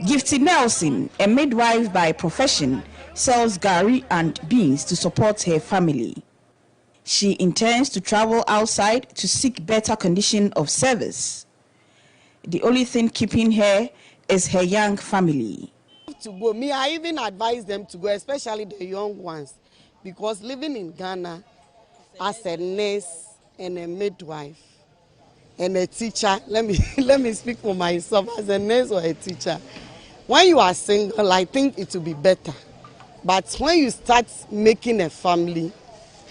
Gifty Nelson, a midwife by profession, sells gari and beans to support her family. She intends to travel outside to seek better condition of service. The only thing keeping her is her young family. To go, I even advise them to go, especially the young ones, because living in Ghana as a nurse and a midwife and a teacher, let me speak for myself as a nurse or a teacher. When you are single, I think it will be better. But when you start making a family,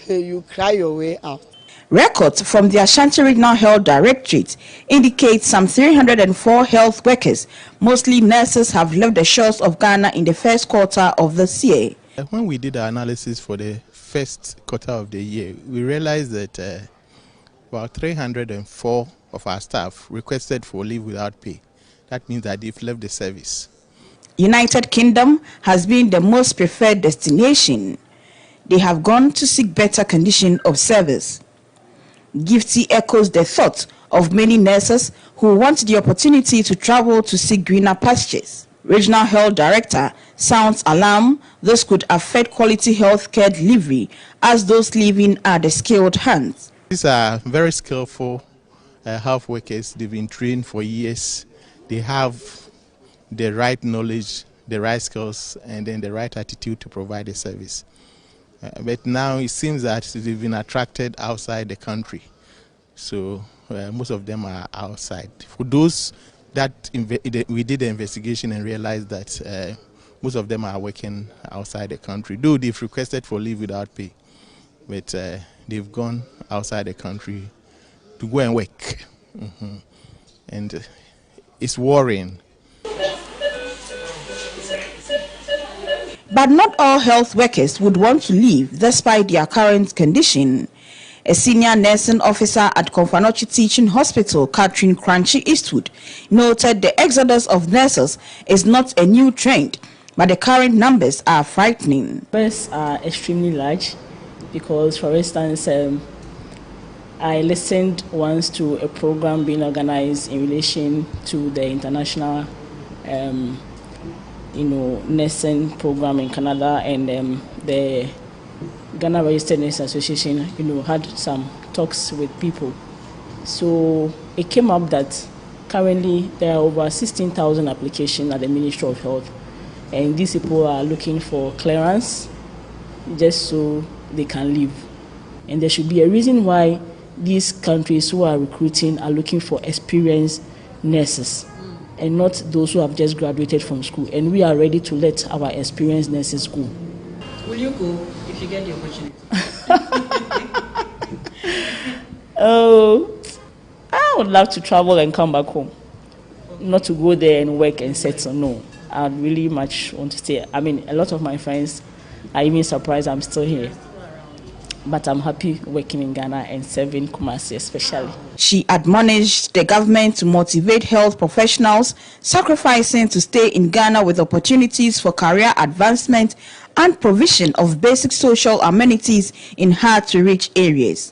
you cry your way out. Records from the Ashanti Regional Health Directorate indicate some 304 health workers, mostly nurses, have left the shores of Ghana in the first quarter of this year. When we did our analysis for the first quarter of the year, we realized that about 304 of our staff requested for leave without pay. That means that they've left the service. United Kingdom has been the most preferred destination. They have gone to seek better condition of service. Gifty echoes the thought of many nurses who want the opportunity to travel to seek greener pastures. Regional Health Director sounds alarm this could affect quality health care delivery as those leaving are the skilled hands. These are very skillful health workers. They've been trained for years. They have the right knowledge, the right skills, and then the right attitude to provide a service. But now it seems that they've been attracted outside the country. So most of them are outside. For those that we did the investigation and realized that most of them are working outside the country. Though they've requested for leave without pay, but they've gone outside the country to go and work. And it's worrying. But not all health workers would want to leave despite their current condition. A senior nursing officer at Komfanochi Teaching Hospital, Catherine Crunchy Eastwood, noted the exodus of nurses is not a new trend, but the current numbers are frightening. Numbers are extremely large because, for instance, I listened once to a program being organized in relation to the international nursing program in Canada, and the Ghana Registered Nurses Association, had some talks with people. So it came up that currently there are over 16,000 applications at the Ministry of Health, and these people are looking for clearance just so they can leave. And there should be a reason why these countries who are recruiting are looking for experienced nurses and not those who have just graduated from school. And we are ready to let our experienced nurses go. Will you go if you get the opportunity? Oh, I would love to travel and come back home. Not to go there and work and settle, no. I'd really much want to stay. I mean, a lot of my friends are even surprised I'm still here. But I'm happy working in Ghana and serving Kumasi especially. She admonished the government to motivate health professionals sacrificing to stay in Ghana with opportunities for career advancement and provision of basic social amenities in hard-to-reach areas.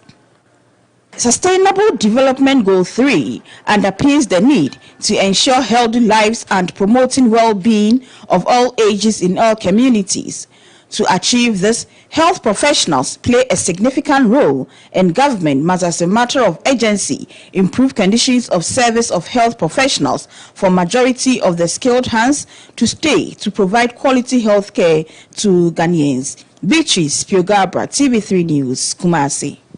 Sustainable Development Goal 3 underpins the need to ensure healthy lives and promoting well-being of all ages in all communities. To achieve this, health professionals play a significant role, and government must, as a matter of urgency, improve conditions of service of health professionals for majority of the skilled hands to stay to provide quality health care to Ghanaians. Beatrice Piogabra, TV3 News, Kumasi.